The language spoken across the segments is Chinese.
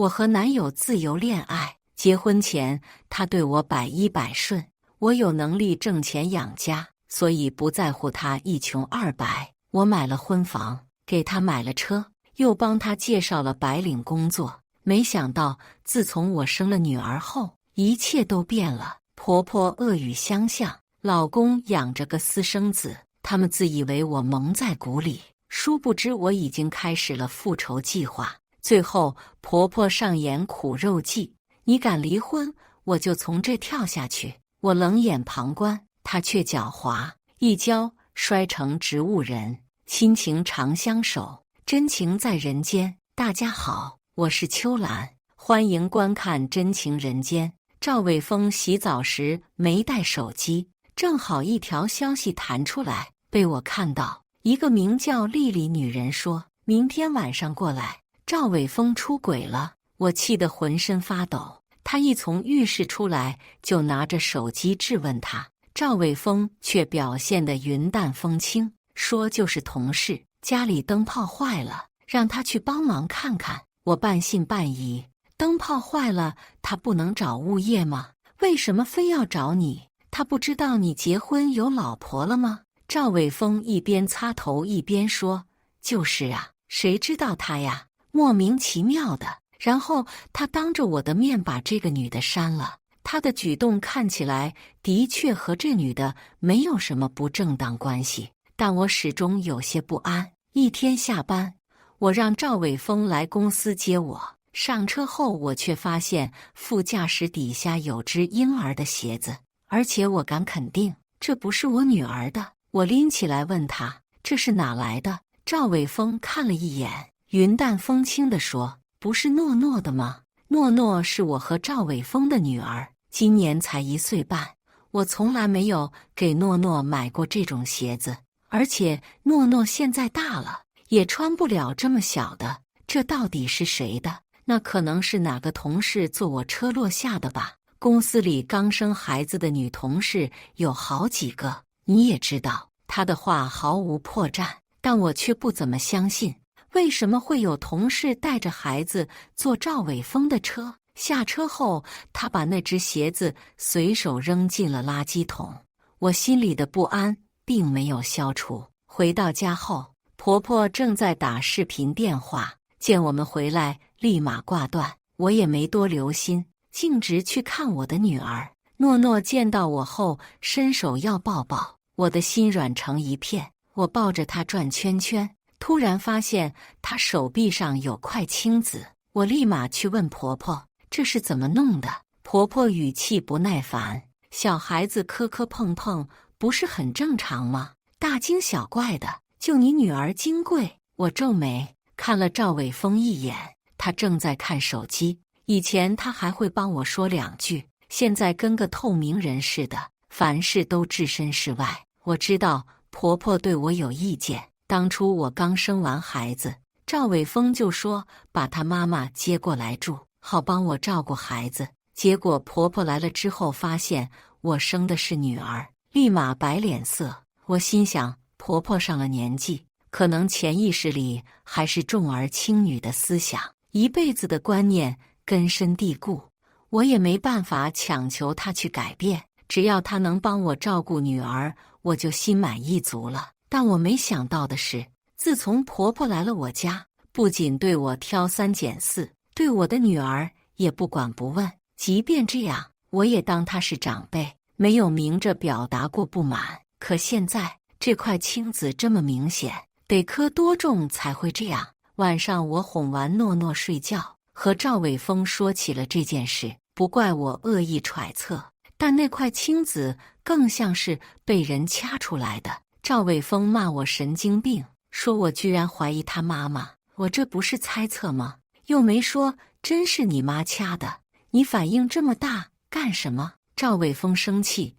我和男友自由恋爱，结婚前他对我百依百顺，我有能力挣钱养家，所以不在乎他一穷二白。我买了婚房，给他买了车，又帮他介绍了白领工作。没想到自从我生了女儿后，一切都变了。婆婆恶语相向，老公养着个私生子，他们自以为我蒙在鼓里，殊不知我已经开始了复仇计划。最后婆婆上演苦肉计，你敢离婚，我就从这跳下去。我冷眼旁观，她却狡猾，一跤摔成植物人。亲情长相守，真情在人间。大家好，我是秋兰，欢迎观看《真情人间》。赵伟峰洗澡时没带手机，正好一条消息弹出来，被我看到。一个名叫丽丽女人说，明天晚上过来，赵伟峰出轨了。我气得浑身发抖。他一从浴室出来，就拿着手机质问他，赵伟峰却表现得云淡风轻，说就是同事，家里灯泡坏了，让他去帮忙看看。我半信半疑，灯泡坏了，他不能找物业吗？为什么非要找你？他不知道你结婚有老婆了吗？赵伟峰一边擦头一边说，就是啊，谁知道他呀，莫名其妙的。然后他当着我的面把这个女的删了。他的举动看起来的确和这女的没有什么不正当关系，但我始终有些不安。一天下班，我让赵伟峰来公司接我。上车后，我却发现副驾驶底下有只婴儿的鞋子，而且我敢肯定，这不是我女儿的。我拎起来问他，这是哪来的？赵伟峰看了一眼，云淡风轻地说，不是诺诺的吗？诺诺是我和赵伟峰的女儿，今年才1岁半，我从来没有给诺诺买过这种鞋子，而且诺诺现在大了，也穿不了这么小的，这到底是谁的？那可能是哪个同事坐我车落下的吧。公司里刚生孩子的女同事有好几个，你也知道，她的话毫无破绽，但我却不怎么相信。为什么会有同事带着孩子坐赵伟峰的车？下车后，他把那只鞋子随手扔进了垃圾桶。我心里的不安并没有消除。回到家后，婆婆正在打视频电话，见我们回来，立马挂断。我也没多留心，径直去看我的女儿。诺诺见到我后，伸手要抱抱，我的心软成一片。我抱着她转圈圈。突然发现她手臂上有块青紫，我立马去问婆婆，这是怎么弄的？婆婆语气不耐烦，小孩子磕磕碰碰不是很正常吗？大惊小怪的，就你女儿金贵。我皱眉看了赵伟峰一眼，他正在看手机。以前他还会帮我说2句，现在跟个透明人似的，凡事都置身事外。我知道婆婆对我有意见。当初我刚生完孩子，赵伟峰就说把他妈妈接过来住，好帮我照顾孩子。结果婆婆来了之后，发现我生的是女儿，立马摆脸色。我心想，婆婆上了年纪，可能潜意识里还是重儿轻女的思想，一辈子的观念根深蒂固。我也没办法强求她去改变，只要她能帮我照顾女儿，我就心满意足了。但我没想到的是，自从婆婆来了我家，不仅对我挑3拣4，对我的女儿也不管不问。即便这样，我也当她是长辈，没有明着表达过不满。可现在这块青紫这么明显，得磕多重才会这样？晚上我哄完诺诺睡觉，和赵伟峰说起了这件事。不怪我恶意揣测，但那块青紫更像是被人掐出来的。赵伟峰骂我神经病，说我居然怀疑他妈妈。我这不是猜测吗？又没说真是你妈掐的，你反应这么大干什么？赵伟峰生气，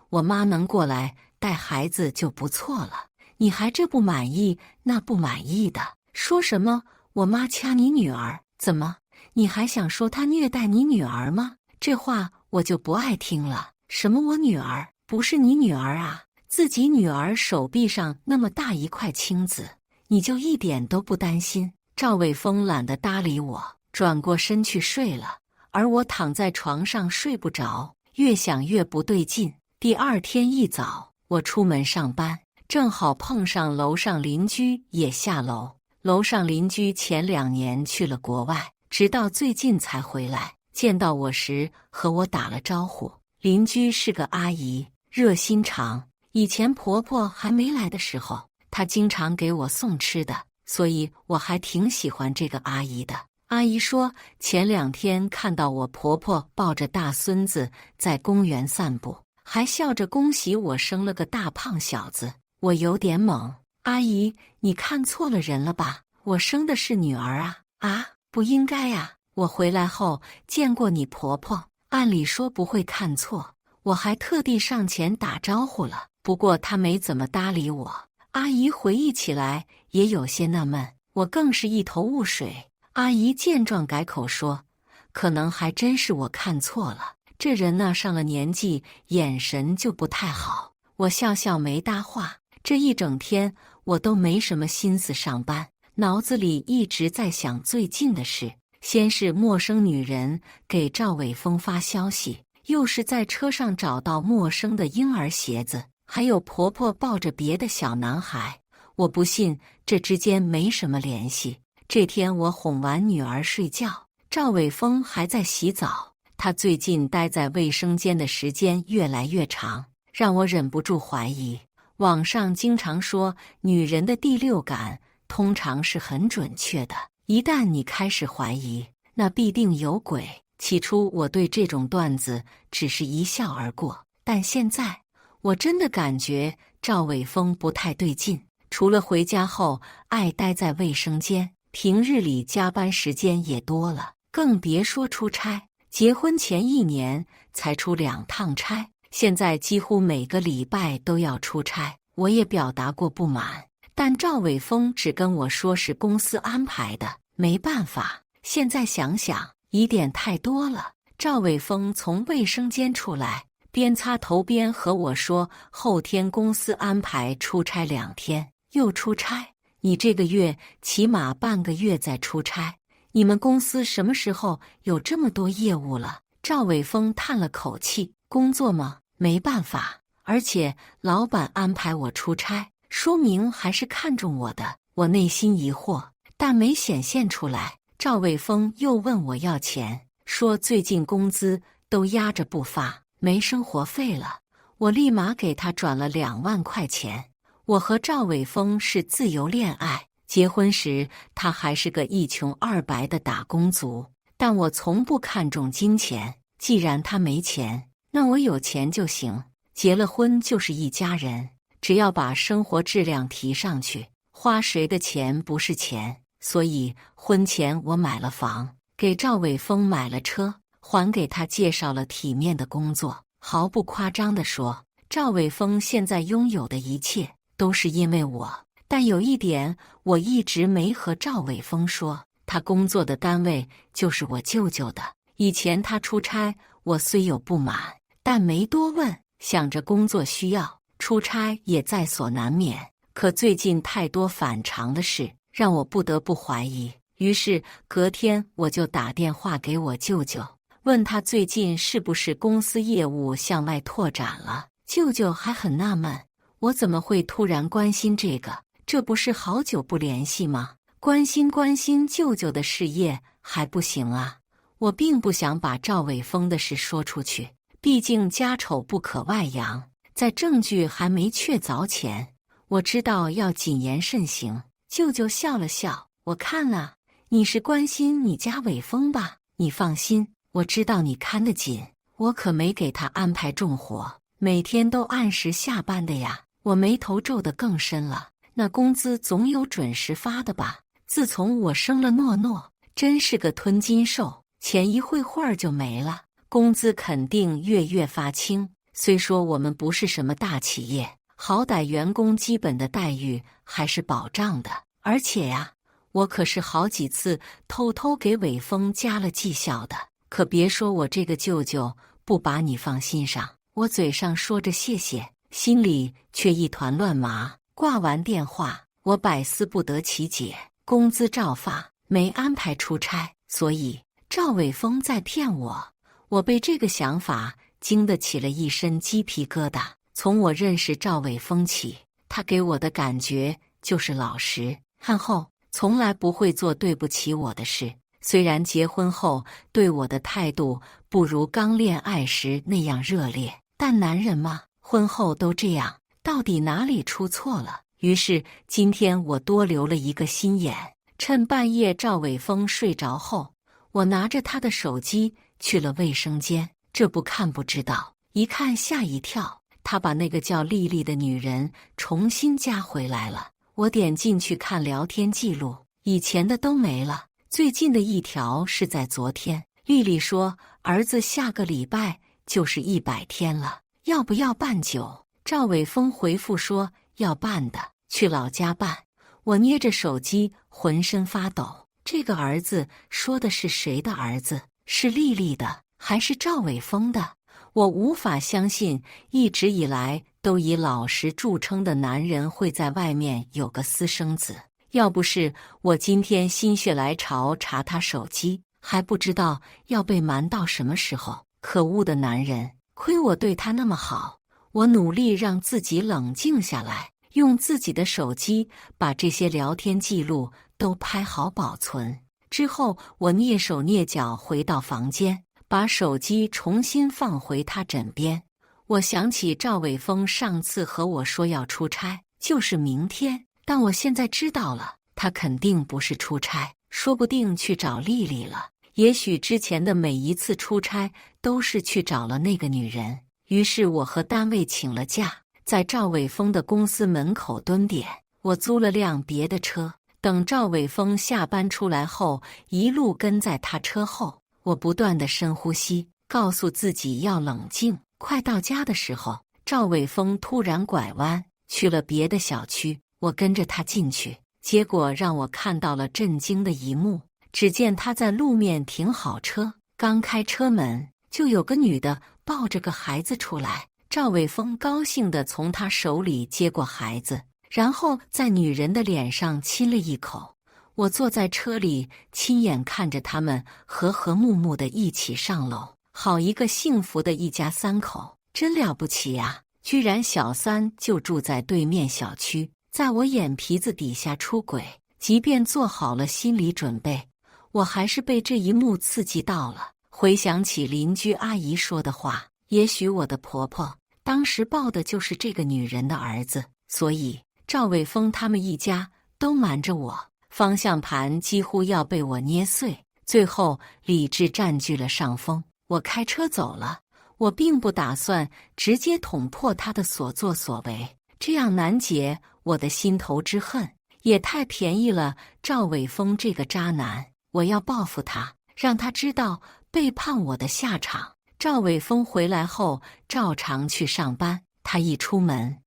我妈能过来带孩子就不错了，你还这不满意那不满意的，说什么我妈掐你女儿？怎么，你还想说她虐待你女儿吗？这话我就不爱听了。什么我女儿？不是你女儿啊？自己女儿手臂上那么大一块青紫，你就一点都不担心？赵伟峰懒得搭理我，转过身去睡了。而我躺在床上睡不着，越想越不对劲。第二天一早，我出门上班，正好碰上楼上邻居也下楼。楼上邻居前2年去了国外，直到最近才回来。见到我时和我打了招呼。邻居是个阿姨，热心肠。以前婆婆还没来的时候，她经常给我送吃的，所以我还挺喜欢这个阿姨的。阿姨说，前2天看到我婆婆抱着大孙子在公园散步，还笑着恭喜我生了个大胖小子。我有点懵，阿姨，你看错了人了吧？我生的是女儿啊！啊，不应该呀！我回来后见过你婆婆，按理说不会看错，我还特地上前打招呼了，不过她没怎么搭理我。阿姨回忆起来也有些纳闷，我更是一头雾水。阿姨见状改口说，可能还真是我看错了，这人呢上了年纪，眼神就不太好。我笑笑没搭话。这一整天我都没什么心思上班，脑子里一直在想最近的事。先是陌生女人给赵伟峰发消息，又是在车上找到陌生的婴儿鞋子，还有婆婆抱着别的小男孩。我不信这之间没什么联系。这天我哄完女儿睡觉，赵伟峰还在洗澡。他最近待在卫生间的时间越来越长，让我忍不住怀疑。网上经常说，女人的第六感通常是很准确的，一旦你开始怀疑，那必定有鬼。起初我对这种段子只是一笑而过，但现在我真的感觉赵伟峰不太对劲。除了回家后爱待在卫生间，平日里加班时间也多了，更别说出差。结婚前1年才出2趟差，现在几乎每个礼拜都要出差。我也表达过不满，但赵伟峰只跟我说是公司安排的，没办法。现在想想，疑点太多了。赵伟峰从卫生间出来，边擦头边和我说，后天公司安排出差2天，又出差。你这个月起码半个月在出差，你们公司什么时候有这么多业务了？赵伟峰叹了口气，工作吗？没办法，而且老板安排我出差，说明还是看重我的。我内心疑惑，但没显现出来。赵伟峰又问我要钱，说最近工资都压着不发，没生活费了。我立马给他转了2万块钱。我和赵伟峰是自由恋爱，结婚时他还是个一穷二白的打工族，但我从不看重金钱。既然他没钱，那我有钱就行。结了婚就是一家人，只要把生活质量提上去，花谁的钱不是钱。所以婚前我买了房，给赵伟峰买了车，还给他介绍了体面的工作。毫不夸张地说，赵伟峰现在拥有的一切都是因为我。但有一点我一直没和赵伟峰说，他工作的单位就是我舅舅的。以前他出差，我虽有不满，但没多问，想着工作需要，出差也在所难免。可最近太多反常的事，让我不得不怀疑。于是隔天我就打电话给我舅舅，问他最近是不是公司业务向外拓展了。舅舅还很纳闷，我怎么会突然关心这个？这不是好久不联系吗？关心舅舅的事业还不行啊。我并不想把赵伟峰的事说出去，毕竟家丑不可外扬，在证据还没确凿前，我知道要谨言慎行。舅舅笑了笑，我看了，你是关心你家伟峰吧？你放心，我知道你看得紧，我可没给他安排重活，每天都按时下班的呀。我眉头皱得更深了，那工资总有准时发的吧？自从我生了诺诺，真是个吞金兽，钱一会儿就没了，工资肯定月月发清。虽说我们不是什么大企业，好歹员工基本的待遇还是保障的。而且呀，我可是好几次偷偷给伟峰加了绩效的。可别说我这个舅舅不把你放心上，我嘴上说着谢谢，心里却一团乱麻。挂完电话，我百思不得其解，工资照发，没安排出差，所以赵伟峰在骗我。我被这个想法惊得起了一身鸡皮疙瘩。从我认识赵伟峰起，他给我的感觉就是老实憨厚，从来不会做对不起我的事。虽然结婚后对我的态度不如刚恋爱时那样热烈，但男人嘛，婚后都这样，到底哪里出错了？于是今天我多留了一个心眼，趁半夜赵伟峰睡着后，我拿着他的手机去了卫生间。这不看不知道，一看吓一跳，他把那个叫丽丽的女人重新加回来了。我点进去看聊天记录，以前的都没了，最近的一条是在昨天。丽丽说儿子下个礼拜就是100天了，要不要办酒？赵伟峰回复说要办的，去老家办。我捏着手机浑身发抖。这个儿子说的是谁的儿子？是丽丽的还是赵伟峰的？我无法相信，一直以来都以老实著称的男人会在外面有个私生子。要不是我今天心血来潮查他手机，还不知道要被瞒到什么时候。可恶的男人，亏我对他那么好。我努力让自己冷静下来，用自己的手机把这些聊天记录都拍好保存。之后我蹑手蹑脚回到房间，把手机重新放回他枕边。我想起赵伟峰上次和我说要出差，就是明天，但我现在知道了，他肯定不是出差，说不定去找丽丽了。也许之前的每一次出差都是去找了那个女人。于是我和单位请了假，在赵伟峰的公司门口蹲点。我租了辆别的车，等赵伟峰下班出来后，一路跟在他车后。我不断地深呼吸，告诉自己要冷静。快到家的时候，赵伟峰突然拐弯，去了别的小区。我跟着他进去，结果让我看到了震惊的一幕。只见他在路面停好车，刚开车门，就有个女的抱着个孩子出来。赵伟峰高兴地从他手里接过孩子，然后在女人的脸上亲了一口。我坐在车里，亲眼看着他们和和睦睦地一起上楼。好一个幸福的一家三口，真了不起呀！居然小三就住在对面小区，在我眼皮子底下出轨。即便做好了心理准备，我还是被这一幕刺激到了。回想起邻居阿姨说的话，也许我的婆婆当时抱的就是这个女人的儿子，所以赵伟峰他们一家都瞒着我，方向盘几乎要被我捏碎。最后理智占据了上风，我开车走了。我并不打算直接捅破他的所作所为，这样难解我的心头之恨，也太便宜了赵伟峰这个渣男。我要报复他，让他知道背叛我的下场。赵伟峰回来后照常去上班，他一出门，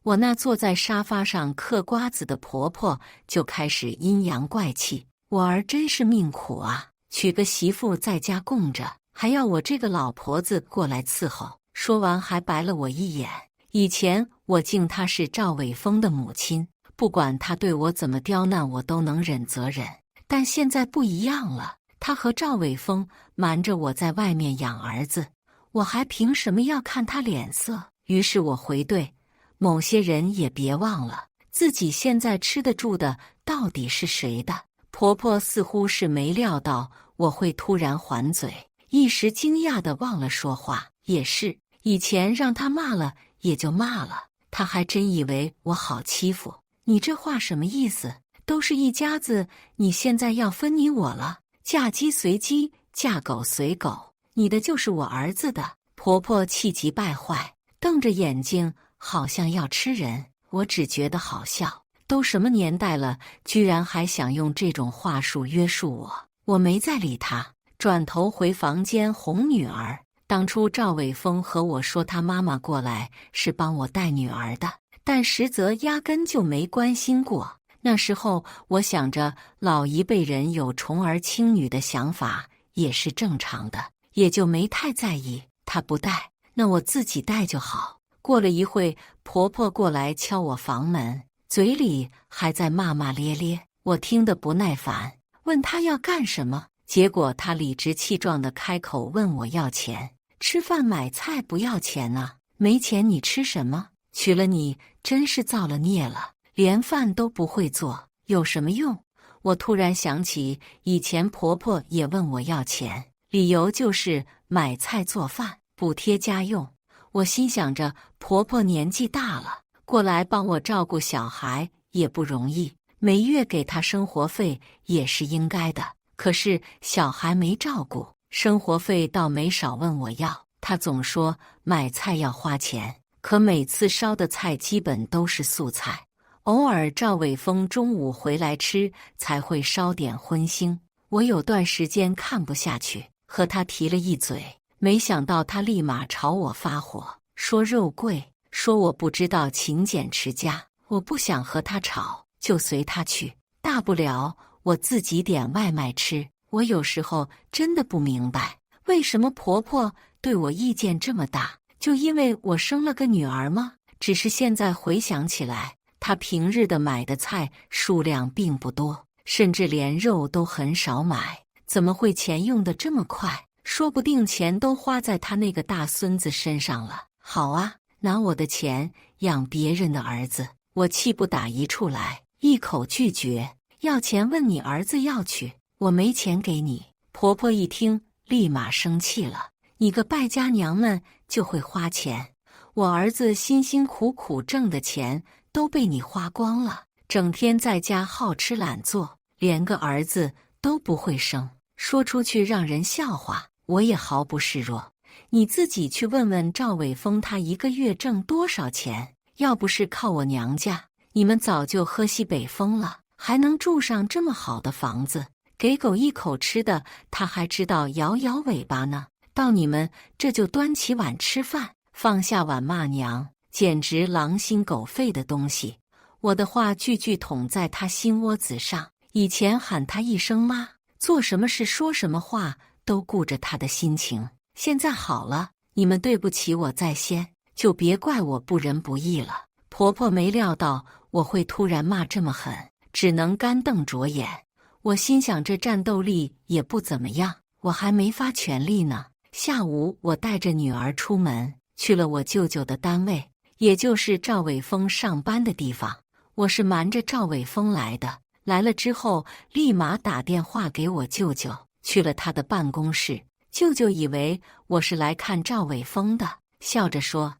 我那坐在沙发上嗑瓜子的婆婆就开始阴阳怪气。我儿真是命苦啊，娶个媳妇在家供着，还要我这个老婆子过来伺候。说完还白了我一眼。以前我敬她是赵伟峰的母亲，不管他对我怎么刁难，我都能忍则忍。但现在不一样了，他和赵伟峰瞒着我在外面养儿子，我还凭什么要看他脸色？于是我回怼，某些人也别忘了，自己现在吃得住的到底是谁的。婆婆似乎是没料到我会突然还嘴，一时惊讶地忘了说话。也是，以前让他骂了也就骂了，他还真以为我好欺负。你这话什么意思？都是一家子，你现在要分你我了？嫁鸡随鸡，嫁狗随狗，你的就是我儿子的。婆婆气急败坏，瞪着眼睛好像要吃人。我只觉得好笑，都什么年代了，居然还想用这种话术约束我。我没再理他，转头回房间哄女儿。当初赵伟峰和我说他妈妈过来是帮我带女儿的，但实则压根就没关心过。那时候我想着老一辈人有重儿轻女的想法也是正常的，也就没太在意。他不带，那我自己带就好。过了一会，婆婆过来敲我房门，嘴里还在骂骂咧咧。我听得不耐烦，问她要干什么。结果他理直气壮地开口问我要钱，吃饭买菜不要钱啊？没钱你吃什么？娶了你真是造了孽了，连饭都不会做，有什么用？我突然想起以前婆婆也问我要钱，理由就是买菜做饭补贴家用。我心想着婆婆年纪大了，过来帮我照顾小孩也不容易，每月给她生活费也是应该的。可是小孩没照顾，生活费倒没少问我要。她总说买菜要花钱，可每次烧的菜基本都是素菜，偶尔赵伟峰中午回来吃才会烧点荤腥。我有段时间看不下去，和他提了一嘴，没想到他立马朝我发火，说肉贵，说我不知道勤俭持家。我不想和他吵，就随他去，大不了我自己点外卖吃。我有时候真的不明白，为什么婆婆对我意见这么大？就因为我生了个女儿吗？只是现在回想起来，她平日的买的菜数量并不多，甚至连肉都很少买，怎么会钱用得这么快？说不定钱都花在她那个大孙子身上了。好啊，拿我的钱养别人的儿子，我气不打一处来，一口拒绝。要钱问你儿子要去，我没钱给你。婆婆一听立马生气了，你个败家娘们就会花钱，我儿子辛辛苦苦挣的钱都被你花光了，整天在家好吃懒做，连个儿子都不会生，说出去让人笑话。我也毫不示弱，你自己去问问赵伟峰他一个月挣多少钱，要不是靠我娘家，你们早就喝西北风了，还能住上这么好的房子，给狗一口吃的他还知道摇摇尾巴呢。到你们这就端起碗吃饭，放下碗骂娘，简直狼心狗肺的东西。我的话句句捅在他心窝子上，以前喊他一声妈，做什么事说什么话都顾着他的心情，现在好了，你们对不起我在先，就别怪我不仁不义了。婆婆没料到我会突然骂这么狠，只能干瞪着眼。我心想这战斗力也不怎么样，我还没发全力呢。下午我带着女儿出门，去了我舅舅的单位，也就是赵伟峰上班的地方。我是瞒着赵伟峰来的，来了之后立马打电话给我舅舅，去了他的办公室。舅舅以为我是来看赵伟峰的，笑着说：“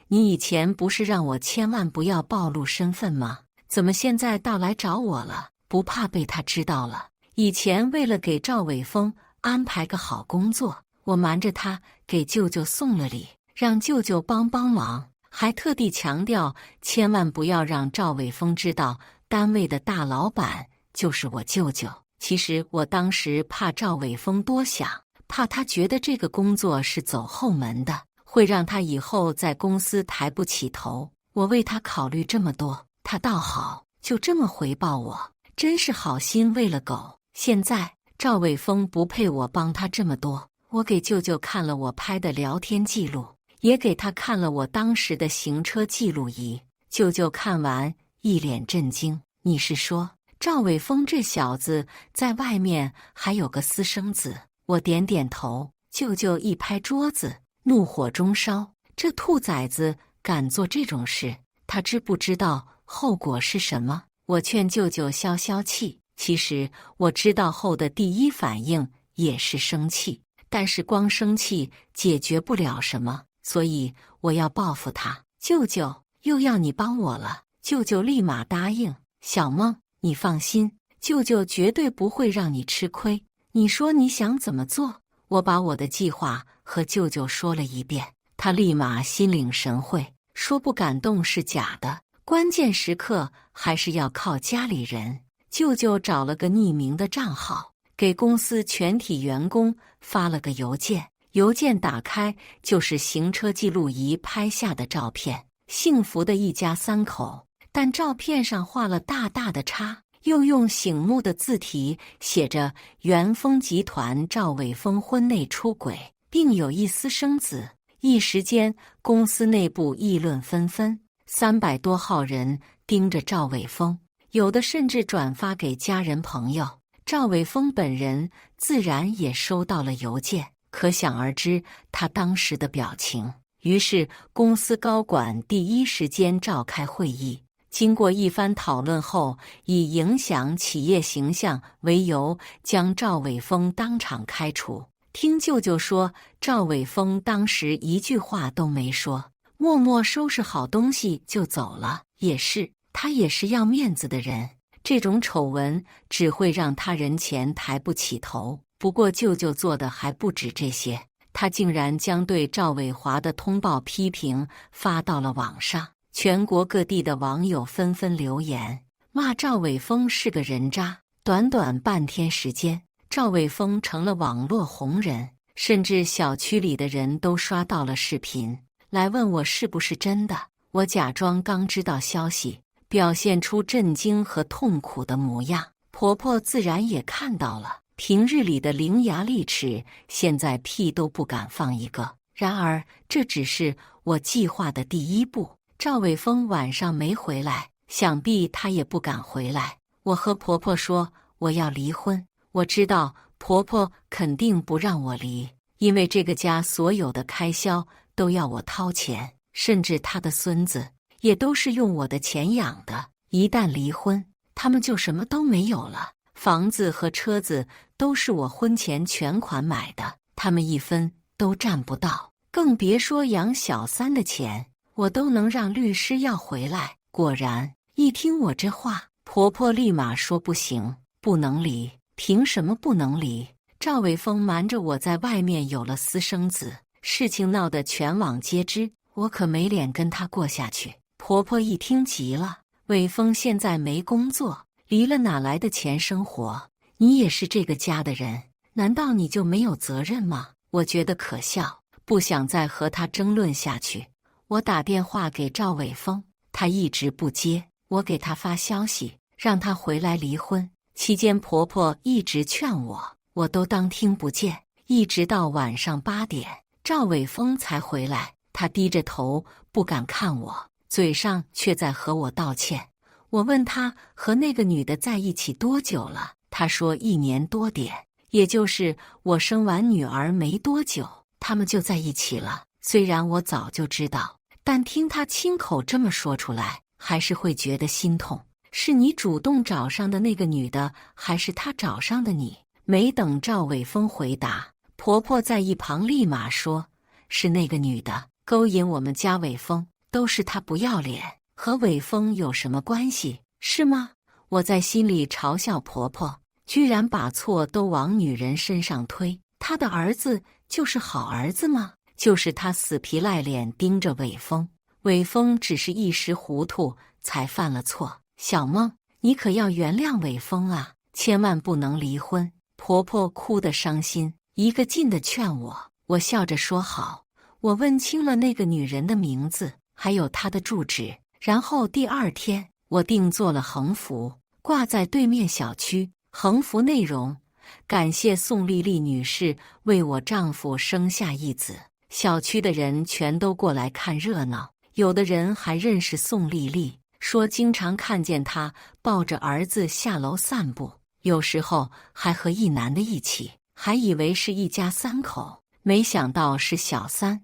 你以前不是让我千万不要暴露身份吗？怎么现在倒来找我了？不怕被他知道了？”以前为了给赵伟峰安排个好工作，我瞒着他给舅舅送了礼，让舅舅帮帮忙，还特地强调千万不要让赵伟峰知道单位的大老板就是我舅舅。其实我当时怕赵伟峰多想，怕他觉得这个工作是走后门的，会让他以后在公司抬不起头。我为他考虑这么多，他倒好，就这么回报我，真是好心喂了狗。现在赵伟峰不配我帮他这么多。我给舅舅看了我拍的聊天记录，也给他看了我当时的行车记录仪。舅舅看完一脸震惊：“你是说赵伟峰这小子在外面还有个私生子？”我点点头。舅舅一拍桌子，怒火中烧：“这兔崽子敢做这种事，他知不知道后果是什么？”我劝舅舅消消气，其实我知道后的第一反应也是生气。但是光生气解决不了什么，所以我要报复他。舅舅，又要你帮我了。舅舅立马答应。小梦，你放心，舅舅绝对不会让你吃亏。你说你想怎么做？我把我的计划和舅舅说了一遍，他立马心领神会，说不感动是假的，关键时刻还是要靠家里人。舅舅找了个匿名的账号，给公司全体员工发了个邮件，邮件打开就是行车记录仪拍下的照片，幸福的一家三口，但照片上画了大大的叉，又用醒目的字体写着元丰集团赵伟峰婚内出轨，并有一私生子。一时间公司内部议论纷纷，300多号人盯着赵伟峰，有的甚至转发给家人朋友。赵伟峰本人自然也收到了邮件，可想而知他当时的表情。于是公司高管第一时间召开会议，经过一番讨论后，以影响企业形象为由，将赵伟峰当场开除。听舅舅说，赵伟峰当时一句话都没说，默默收拾好东西就走了。也是，他也是要面子的人，这种丑闻只会让他人前抬不起头。不过舅舅做的还不止这些，他竟然将对赵伟华的通报批评发到了网上，全国各地的网友纷纷留言，骂赵伟峰是个人渣。短短半天时间，赵伟峰成了网络红人，甚至小区里的人都刷到了视频，来问我是不是真的。我假装刚知道消息，表现出震惊和痛苦的模样。婆婆自然也看到了，平日里的伶牙俐齿，现在屁都不敢放一个。然而，这只是我计划的第一步。赵伟峰晚上没回来，想必他也不敢回来。我和婆婆说我要离婚。我知道婆婆肯定不让我离，因为这个家所有的开销都要我掏钱，甚至他的孙子也都是用我的钱养的。一旦离婚，他们就什么都没有了，房子和车子都是我婚前全款买的，他们一分都占不到，更别说养小三的钱，我都能让律师要回来。果然，一听我这话，婆婆立马说不行，不能离。凭什么不能离？赵伟峰瞒着我在外面有了私生子，事情闹得全网皆知，我可没脸跟他过下去。婆婆一听急了，伟峰现在没工作，离了哪来的钱生活？你也是这个家的人，难道你就没有责任吗？我觉得可笑，不想再和他争论下去。我打电话给赵伟峰，他一直不接，我给他发消息，让他回来离婚。期间婆婆一直劝我，我都当听不见，一直到晚上8点，赵伟峰才回来。他低着头不敢看我，嘴上却在和我道歉。我问他和那个女的在一起多久了，他说1年多点，也就是我生完女儿没多久，他们就在一起了。虽然我早就知道，但听他亲口这么说出来，还是会觉得心痛。是你主动找上的那个女的，还是她找上的你？没等赵伟峰回答，婆婆在一旁立马说：“是那个女的勾引我们家伟峰，都是她不要脸，和伟峰有什么关系？是吗？”我在心里嘲笑婆婆，居然把错都往女人身上推。她的儿子就是好儿子吗？就是她死皮赖脸盯着伟峰，伟峰只是一时糊涂才犯了错。小梦，你可要原谅伟峰啊，千万不能离婚。婆婆哭得伤心，一个劲地劝我。我笑着说好。我问清了那个女人的名字，还有她的住址，然后第2天，我定做了横幅，挂在对面小区。横幅内容：感谢宋丽丽女士为我丈夫生下一子。小区的人全都过来看热闹，有的人还认识宋丽丽，说经常看见她抱着儿子下楼散步，有时候还和一男的一起，还以为是一家3口，没想到是小三。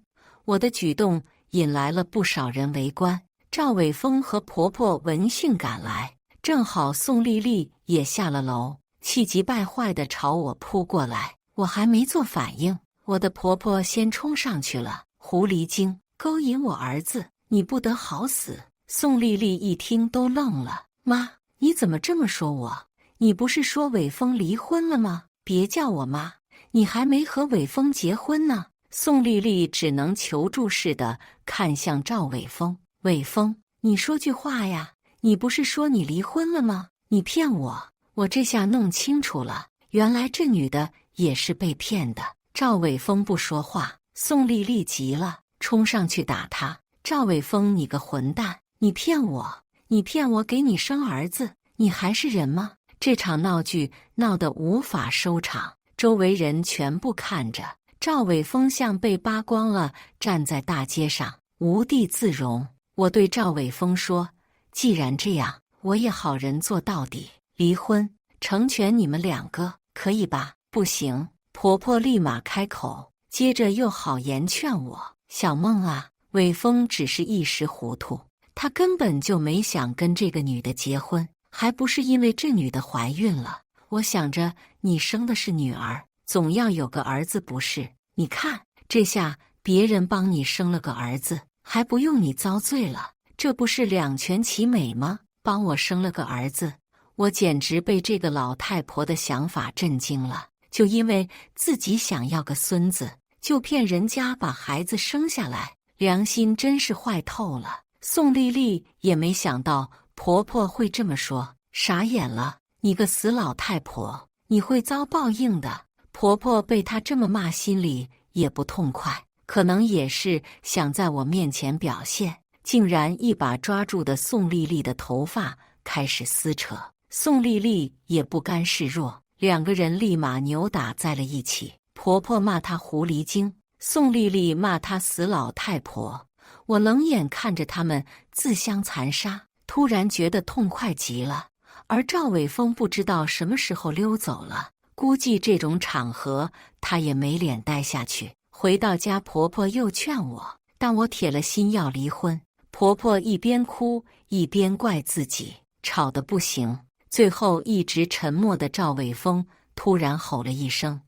我的举动引来了不少人围观。赵伟峰和婆婆闻讯赶来，正好宋丽丽也下了楼，气急败坏地朝我扑过来。我还没做反应，我的婆婆先冲上去了。狐狸精，勾引我儿子，你不得好死！宋丽丽一听都愣了，妈，你怎么这么说我？你不是说伟峰离婚了吗？别叫我妈，你还没和伟峰结婚呢。宋丽丽只能求助似的看向赵伟峰，伟峰，你说句话呀，你不是说你离婚了吗？你骗我！我这下弄清楚了，原来这女的也是被骗的。赵伟峰不说话，宋丽丽急了，冲上去打他。赵伟峰，你个混蛋！你骗我！你骗我给你生儿子，你还是人吗？这场闹剧闹得无法收场，周围人全部看着。赵伟峰像被扒光了，站在大街上，无地自容。我对赵伟峰说：“既然这样，我也好人做到底，离婚。”成全你们2个，可以吧？不行，婆婆立马开口，接着又好言劝我：小梦啊，伟峰只是一时糊涂，他根本就没想跟这个女的结婚，还不是因为这女的怀孕了。我想着你生的是女儿，总要有个儿子不是？你看这下别人帮你生了个儿子，还不用你遭罪了，这不是两全其美吗？帮我生了个儿子，我简直被这个老太婆的想法震惊了。就因为自己想要个孙子，就骗人家把孩子生下来，良心真是坏透了。宋丽丽也没想到婆婆会这么说，傻眼了。你个死老太婆，你会遭报应的。婆婆被她这么骂，心里也不痛快，可能也是想在我面前表现，竟然一把抓住的宋丽丽的头发开始撕扯。宋丽丽也不甘示弱，两个人立马扭打在了一起。婆婆骂她狐狸精，宋丽丽骂她死老太婆。我冷眼看着他们自相残杀，突然觉得痛快极了。而赵伟峰不知道什么时候溜走了，估计这种场合他也没脸待下去。回到家，婆婆又劝我，但我铁了心要离婚。婆婆一边哭一边怪自己，吵得不行。最后一直沉默的赵伟峰突然吼了一声：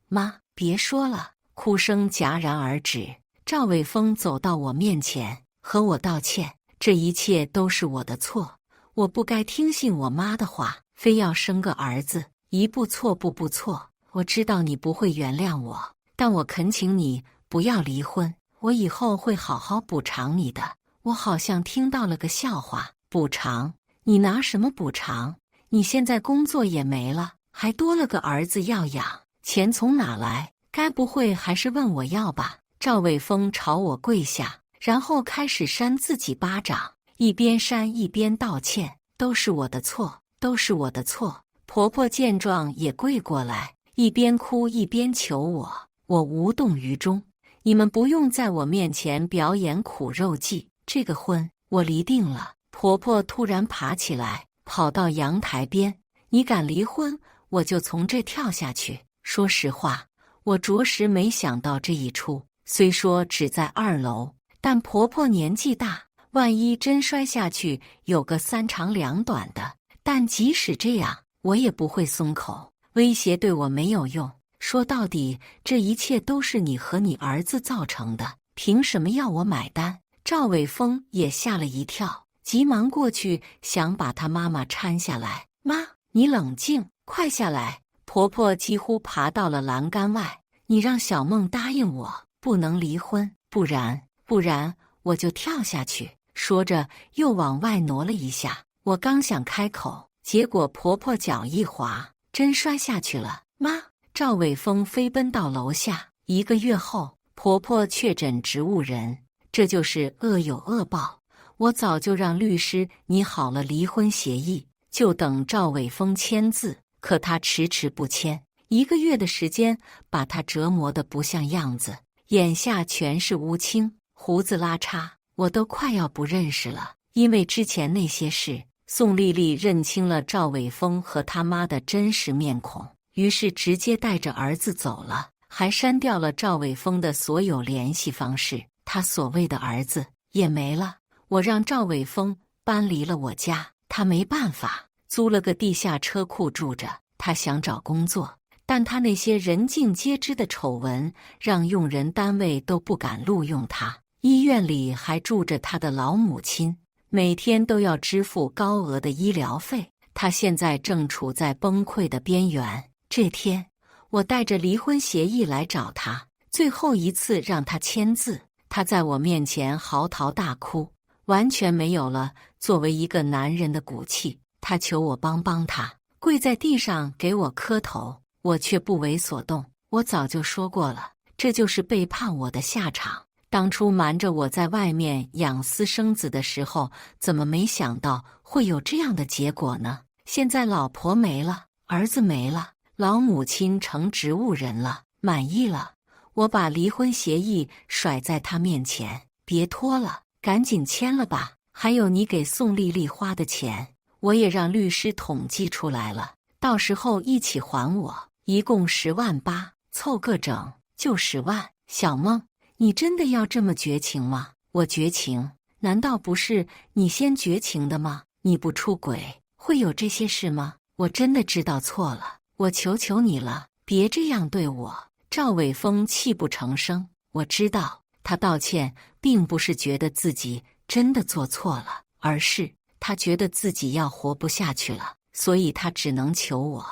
妈，别说了！哭声戛然而止。赵伟峰走到我面前，和我道歉，这一切都是我的错，我不该听信我妈的话，非要生个儿子，一步错步步错。我知道你不会原谅我，但我恳请你不要离婚，我以后会好好补偿你的。我好像听到了个笑话，补偿？你拿什么补偿？你现在工作也没了，还多了个儿子要养，钱从哪来？该不会还是问我要吧？赵伟峰朝我跪下，然后开始扇自己巴掌，一边扇一边道歉，都是我的错，都是我的错。婆婆见状也跪过来，一边哭一边求我，我无动于衷。你们不用在我面前表演苦肉计，这个婚我离定了。婆婆突然爬起来，跑到阳台边，你敢离婚，我就从这跳下去。说实话，我着实没想到这一出，虽说只在2楼，但婆婆年纪大，万一真摔下去有个3长2短的。但即使这样，我也不会松口，威胁对我没有用。说到底，这一切都是你和你儿子造成的，凭什么要我买单？赵伟峰也吓了一跳，急忙过去想把他妈妈搀下来。妈，你冷静，快下来！婆婆几乎爬到了栏杆外。你让小梦答应我，不能离婚，不然我就跳下去。说着又往外挪了一下。我刚想开口，结果婆婆脚一滑，真摔下去了。妈！赵伟峰飞奔到楼下。1个月后，婆婆确诊植物人，这就是恶有恶报。我早就让律师拟好了离婚协议，就等赵伟峰签字，可他迟迟不签。1个月的时间把他折磨得不像样子，眼下全是乌青，胡子拉碴，我都快要不认识了。因为之前那些事，宋丽丽认清了赵伟峰和他妈的真实面孔，于是直接带着儿子走了，还删掉了赵伟峰的所有联系方式，他所谓的儿子也没了。我让赵伟峰搬离了我家，他没办法，租了个地下车库住着。他想找工作，但他那些人尽皆知的丑闻，让用人单位都不敢录用他。医院里还住着他的老母亲，每天都要支付高额的医疗费。他现在正处在崩溃的边缘。这天，我带着离婚协议来找他，最后一次让他签字。他在我面前嚎啕大哭，完全没有了作为一个男人的骨气。他求我帮他，跪在地上给我磕头，我却不为所动。我早就说过了，这就是背叛我的下场。当初瞒着我在外面养私生子的时候，怎么没想到会有这样的结果呢？现在老婆没了，儿子没了，老母亲成植物人了，满意了。我把离婚协议甩在他面前，别拖了，赶紧签了吧。还有你给宋丽丽花的钱，我也让律师统计出来了，到时候一起还我，一共10.8万，凑个整就10万。小梦，你真的要这么绝情吗？我绝情？难道不是你先绝情的吗？你不出轨，会有这些事吗？我真的知道错了，我求求你了，别这样对我。赵伟峰泣不成声。我知道，他道歉并不是觉得自己真的做错了，而是他觉得自己要活不下去了，所以他只能求我。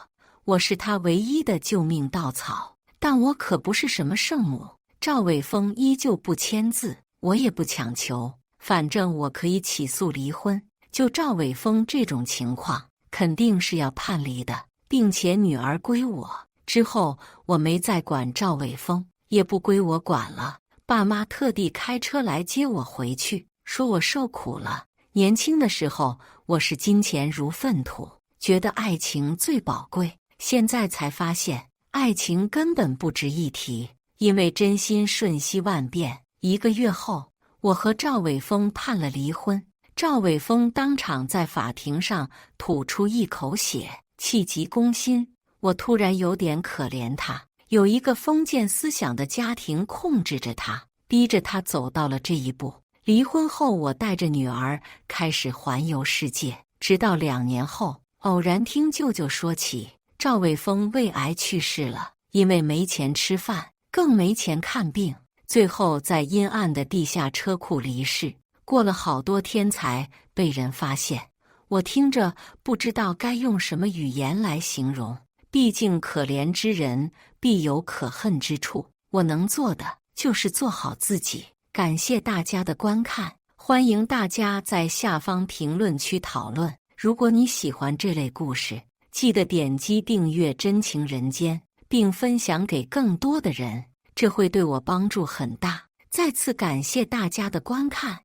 我是他唯一的救命稻草，但我可不是什么圣母。赵伟峰依旧不签字，我也不强求，反正我可以起诉离婚。就赵伟峰这种情况，肯定是要判离的，并且女儿归我。之后我没再管赵伟峰，也不归我管了。爸妈特地开车来接我回去，说我受苦了。年轻的时候，我是金钱如粪土，觉得爱情最宝贵。现在才发现，爱情根本不值一提，因为真心瞬息万变。1个月后，我和赵伟峰判了离婚。赵伟峰当场在法庭上吐出一口血，气急攻心。我突然有点可怜他，有一个封建思想的家庭控制着他，逼着他走到了这一步。离婚后，我带着女儿开始环游世界，直到2年后，偶然听舅舅说起赵伟峰胃癌去世了，因为没钱吃饭，更没钱看病，最后在阴暗的地下车库离世。过了好多天才被人发现，我听着不知道该用什么语言来形容。毕竟可怜之人必有可恨之处，我能做的就是做好自己。感谢大家的观看，欢迎大家在下方评论区讨论。如果你喜欢这类故事，记得点击订阅真情人间，并分享给更多的人，这会对我帮助很大。再次感谢大家的观看。